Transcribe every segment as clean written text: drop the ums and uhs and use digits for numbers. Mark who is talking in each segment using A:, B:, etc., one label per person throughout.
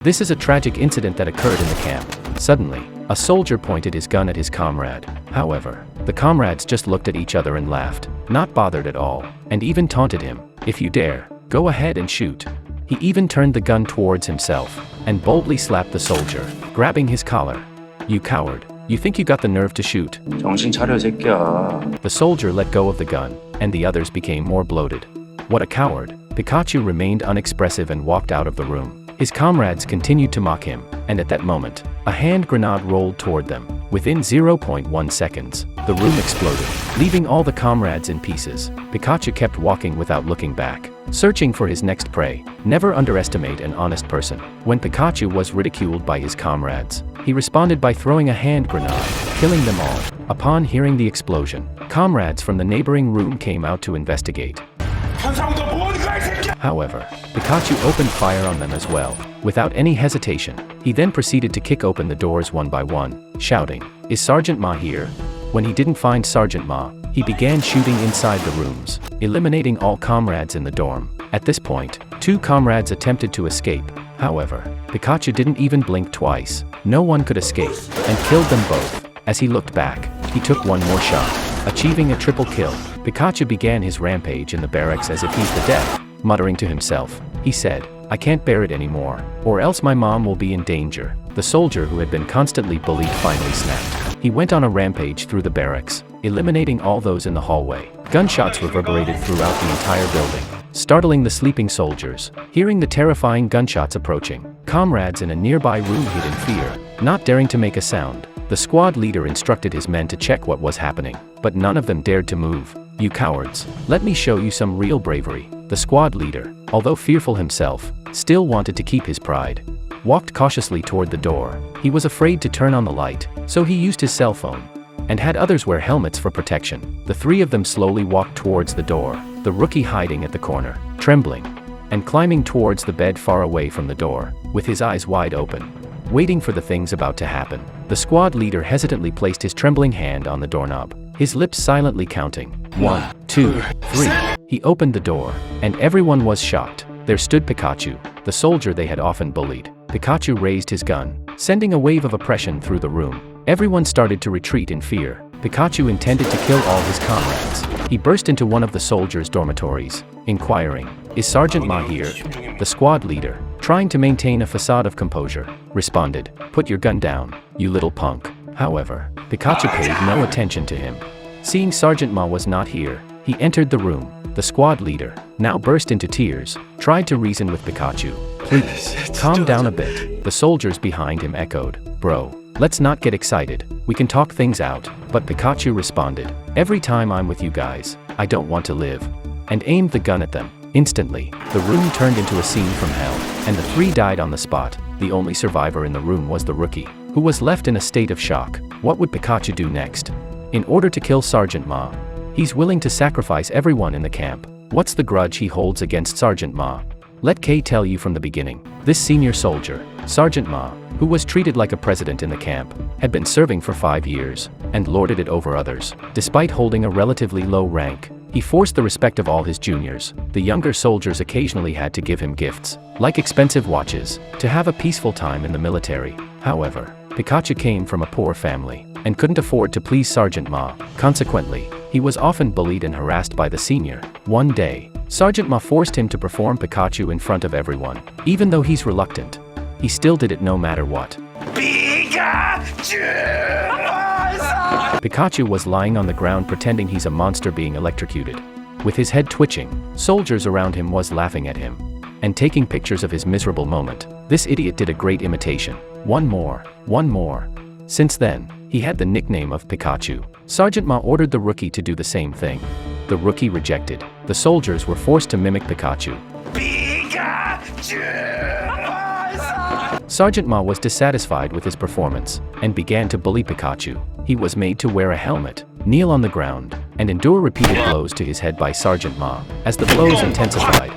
A: This is a tragic incident that occurred in the camp. Suddenly, a soldier pointed his gun at his comrade. However, the comrades just looked at each other and laughed, not bothered at all, and even taunted him. "If you dare, go ahead and shoot." He even turned the gun towards himself and boldly slapped the soldier, grabbing his collar. "You coward, you think you got the nerve to shoot?"
B: 정신 차려, 새끼야.
A: The soldier let go of the gun, and the others became more bloated. "What a coward." Pikachu remained unexpressive and walked out of the room. His comrades continued to mock him, and at that moment, a hand grenade rolled toward them. Within 0.1 seconds, the room exploded, leaving all the comrades in pieces. Pikachu kept walking without looking back, searching for his next prey. Never underestimate an honest person. When Pikachu was ridiculed by his comrades, he responded by throwing a hand grenade, killing them all. Upon hearing the explosion, comrades from the neighboring room came out to investigate. However, Pikachu opened fire on them as well, without any hesitation. He then proceeded to kick open the doors one by one, shouting, "Is Sergeant Ma here?" When he didn't find Sergeant Ma, he began shooting inside the rooms, eliminating all comrades in the dorm. At this point, 2 comrades attempted to escape. However, Pikachu didn't even blink twice. No one could escape, and killed them both. As he looked back, he took one more shot, achieving a triple kill. Pikachu began his rampage in the barracks as if he's the death. Muttering to himself, he said, "I can't bear it anymore, or else my mom will be in danger." The soldier who had been constantly bullied finally snapped. He went on a rampage through the barracks, eliminating all those in the hallway. Gunshots reverberated throughout the entire building, startling the sleeping soldiers. Hearing the terrifying gunshots approaching, comrades in a nearby room hid in fear, not daring to make a sound. The squad leader instructed his men to check what was happening, but none of them dared to move. "You cowards, let me show you some real bravery." The squad leader, although fearful himself, still wanted to keep his pride. Walked cautiously toward the door. He was afraid to turn on the light, so he used his cell phone, and had others wear helmets for protection. The 3 of them slowly walked towards the door, the rookie hiding at the corner, trembling, and climbing towards the bed far away from the door, with his eyes wide open, waiting for the things about to happen. The squad leader hesitantly placed his trembling hand on the doorknob, his lips silently counting. 1, 2, 3. He opened the door, and everyone was shocked. There stood Pikachu, the soldier they had often bullied. Pikachu raised his gun, sending a wave of oppression through the room. Everyone started to retreat in fear. Pikachu intended to kill all his comrades. He burst into one of the soldiers' dormitories, inquiring, "Is Sergeant Ma here?" The squad leader, trying to maintain a facade of composure, responded, "Put your gun down, you little punk." However, Pikachu paid no attention to him. Seeing Sergeant Ma was not here, he entered the room. The squad leader, now burst into tears, tried to reason with Pikachu. "Please, calm down a bit." The soldiers behind him echoed, "Bro, let's not get excited, we can talk things out." But Pikachu responded, "Every time I'm with you guys, I don't want to live," and aimed the gun at them. Instantly, the room turned into a scene from hell, and the 3 died on the spot. The only survivor in the room was the rookie, who was left in a state of shock. What would Pikachu do next? In order to kill Sergeant Ma, he's willing to sacrifice everyone in the camp. What's the grudge he holds against Sergeant Ma? Let K tell you from the beginning. This senior soldier, Sergeant Ma, who was treated like a president in the camp, had been serving for 5 years, and lorded it over others. Despite holding a relatively low rank, he forced the respect of all his juniors. The younger soldiers occasionally had to give him gifts, like expensive watches, to have a peaceful time in the military. However, Pikachu came from a poor family, and couldn't afford to please Sergeant Ma. Consequently, he was often bullied and harassed by the senior. One day, Sergeant Ma forced him to perform Pikachu in front of everyone. Even though he's reluctant, he still did it no matter what. Pikachu was lying on the ground pretending he's a monster being electrocuted. With his head twitching, soldiers around him was laughing at him, and taking pictures of his miserable moment. This idiot did a great imitation. One more. Since then, he had the nickname of Pikachu. Sergeant Ma ordered the rookie to do the same thing. The rookie rejected. The soldiers were forced to mimic Pikachu. Sergeant Ma was dissatisfied with his performance, and began to bully Pikachu. He was made to wear a helmet, kneel on the ground, and endure repeated blows to his head by Sergeant Ma. As the blows intensified,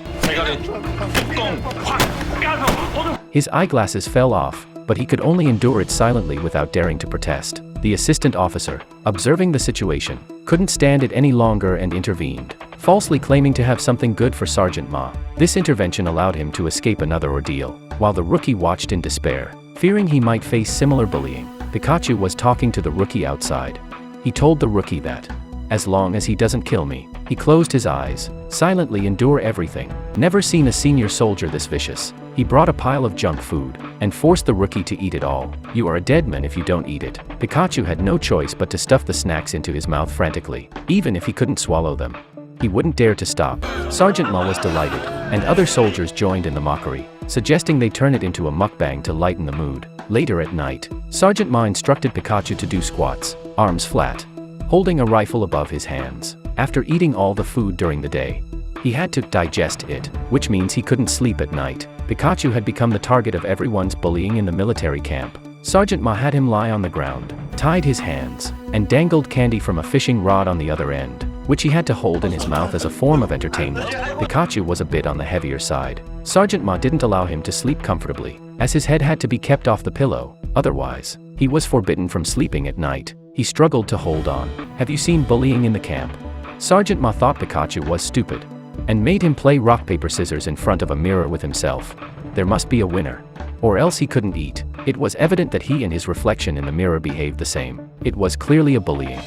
A: his eyeglasses fell off, but he could only endure it silently without daring to protest. The assistant officer, observing the situation, couldn't stand it any longer and intervened. falsely claiming to have something good for Sergeant Ma. This intervention allowed him to escape another ordeal, while the rookie watched in despair. Fearing he might face similar bullying, Pikachu was talking to the rookie outside. He told the rookie that, as long as he doesn't kill me, he closed his eyes, silently endure everything. Never seen a senior soldier this vicious. He brought a pile of junk food, and forced the rookie to eat it all. You are a dead man if you don't eat it. Pikachu had no choice but to stuff the snacks into his mouth frantically, even if he couldn't swallow them. He wouldn't dare to stop. Sergeant Ma was delighted, and other soldiers joined in the mockery, suggesting they turn it into a mukbang to lighten the mood. Later at night, Sergeant Ma instructed Pikachu to do squats, arms flat, holding a rifle above his hands. After eating all the food during the day, he had to digest it, which means he couldn't sleep at night. Pikachu had become the target of everyone's bullying in the military camp. Sergeant Ma had him lie on the ground, tied his hands, and dangled candy from a fishing rod on the other end, which he had to hold in his mouth as a form of entertainment. Pikachu was a bit on the heavier side. Sergeant Ma didn't allow him to sleep comfortably, as his head had to be kept off the pillow. Otherwise, he was forbidden from sleeping at night. He struggled to hold on. Have you seen bullying in the camp? Sergeant Ma thought Pikachu was stupid, and made him play rock paper scissors in front of a mirror with himself. There must be a winner, or else he couldn't eat. It was evident that he and his reflection in the mirror behaved the same. It was clearly a bullying.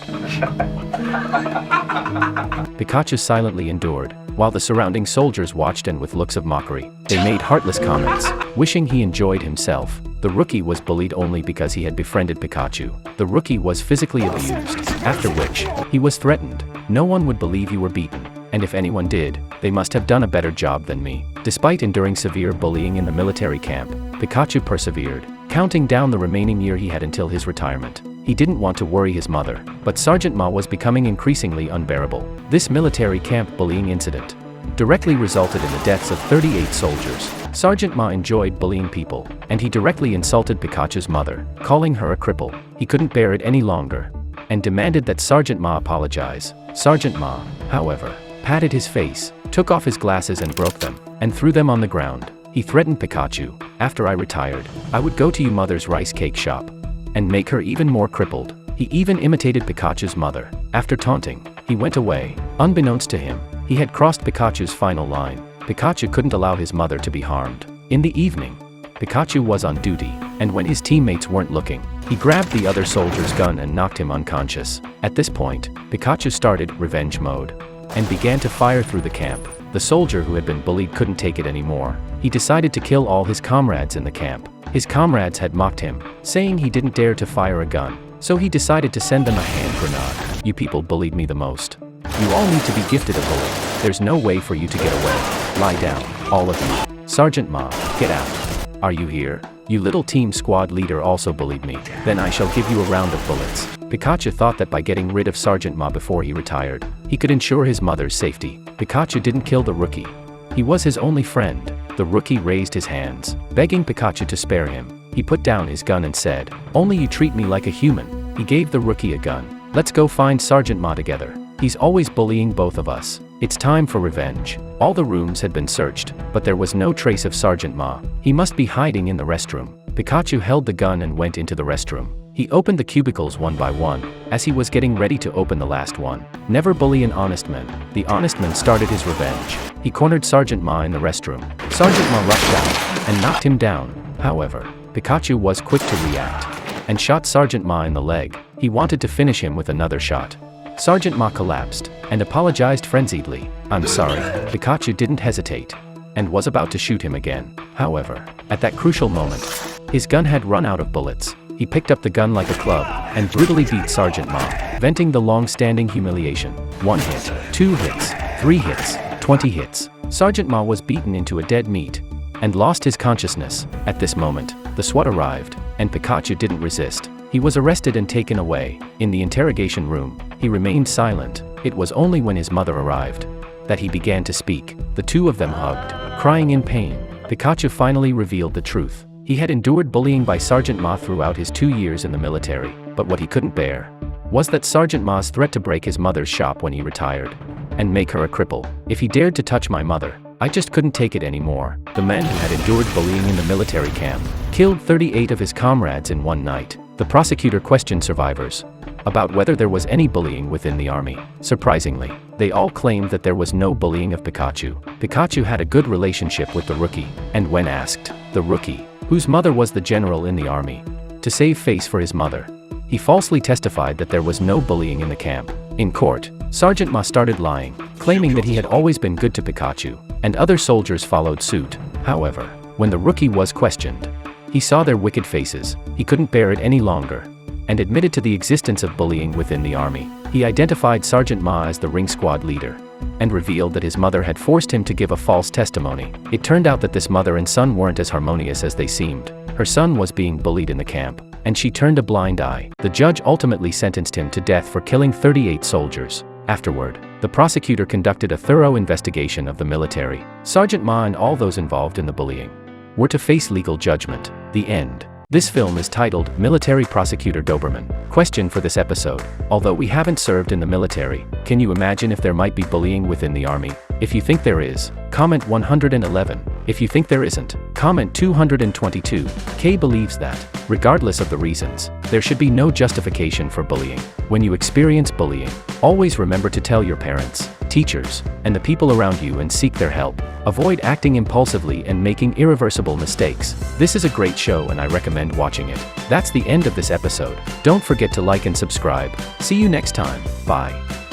A: Pikachu silently endured, while the surrounding soldiers watched and with looks of mockery, they made heartless comments, wishing he enjoyed himself. The rookie was bullied only because he had befriended Pikachu. The rookie was physically abused, after which, he was threatened. No one would believe you were beaten, and if anyone did, they must have done a better job than me. Despite enduring severe bullying in the military camp, Pikachu persevered, counting down the remaining year he had until his retirement. He didn't want to worry his mother, but Sergeant Ma was becoming increasingly unbearable. This military camp bullying incident directly resulted in the deaths of 38 soldiers. Sergeant Ma enjoyed bullying people, and he directly insulted Pikachu's mother, calling her a cripple. He couldn't bear it any longer, and demanded that Sergeant Ma apologize. Sergeant Ma, however, patted his face, took off his glasses and broke them, and threw them on the ground. He threatened Pikachu, after I retired, I would go to your mother's rice cake shop, and make her even more crippled. He even imitated Pikachu's mother. After taunting, he went away. Unbeknownst to him, he had crossed Pikachu's final line. Pikachu couldn't allow his mother to be harmed. In the evening, Pikachu was on duty, and when his teammates weren't looking, he grabbed the other soldier's gun and knocked him unconscious. At this point, Pikachu started revenge mode, and began to fire through the camp. The soldier who had been bullied couldn't take it anymore. He decided to kill all his comrades in the camp. His comrades had mocked him, saying he didn't dare to fire a gun, so he decided to send them a hand grenade. You people bullied me the most. You all need to be gifted a bullet. There's no way for you to get away. Lie down, all of you. Sergeant Ma, get out. Are you here? You little team squad leader also bullied me. Then I shall give you a round of bullets. Pikachu thought that by getting rid of Sergeant Ma before he retired, he could ensure his mother's safety. Pikachu didn't kill the rookie. He was his only friend. The rookie raised his hands, begging Pikachu to spare him. He put down his gun and said, "Only you treat me like a human." He gave the rookie a gun. "Let's go find Sergeant Ma together. He's always bullying both of us. It's time for revenge." All the rooms had been searched, but there was no trace of Sergeant Ma. He must be hiding in the restroom. Pikachu held the gun and went into the restroom. He opened the cubicles one by one, as he was getting ready to open the last one. Never bully an honest man. The honest man started his revenge. He cornered Sergeant Ma in the restroom. Sergeant Ma rushed out, and knocked him down. However, Pikachu was quick to react, and shot Sergeant Ma in the leg. He wanted to finish him with another shot. Sergeant Ma collapsed, and apologized frenziedly. "I'm sorry." Pikachu didn't hesitate, and was about to shoot him again. However, at that crucial moment, his gun had run out of bullets. He picked up the gun like a club, and brutally beat Sergeant Ma, venting the long-standing humiliation. 1 hit, 2 hits, 3 hits, 20 hits. Sergeant Ma was beaten into a dead meat, and lost his consciousness. At this moment, the SWAT arrived, and Pikachu didn't resist. He was arrested and taken away. In the interrogation room, he remained silent. It was only when his mother arrived that he began to speak. The two of them hugged, crying in pain. Pikachu finally revealed the truth. He had endured bullying by Sergeant Ma throughout his 2 years in the military, but what he couldn't bear was that Sergeant Ma's threat to break his mother's shop when he retired, and make her a cripple. "If he dared to touch my mother, I just couldn't take it anymore." The man who had endured bullying in the military camp killed 38 of his comrades in one night. The prosecutor questioned survivors, about whether there was any bullying within the army. Surprisingly, they all claimed that there was no bullying of Pikachu. Pikachu had a good relationship with the rookie, and when asked, the rookie, whose mother was the general in the army, to save face for his mother, he falsely testified that there was no bullying in the camp. In court, Sergeant Ma started lying, claiming that he had always been good to Pikachu, and other soldiers followed suit. However, when the rookie was questioned, he saw their wicked faces, he couldn't bear it any longer, and admitted to the existence of bullying within the army. He identified Sergeant Ma as the ring squad leader, and revealed that his mother had forced him to give a false testimony. It turned out that this mother and son weren't as harmonious as they seemed. Her son was being bullied in the camp, and she turned a blind eye. The judge ultimately sentenced him to death for killing 38 soldiers. Afterward, the prosecutor conducted a thorough investigation of the military. Sergeant Ma and all those involved in the bullying were to face legal judgment. The end. This film is titled Military Prosecutor Doberman. Question for this episode: although we haven't served in the military, can you imagine if there might be bullying within the army? If you think there is, comment 111. If you think there isn't, comment 222. Kay believes that, regardless of the reasons, there should be no justification for bullying. When you experience bullying, always remember to tell your parents, teachers, and the people around you and seek their help. Avoid acting impulsively and making irreversible mistakes. This is a great show and I recommend watching it. That's the end of this episode. Don't forget to like and subscribe. See you next time. Bye.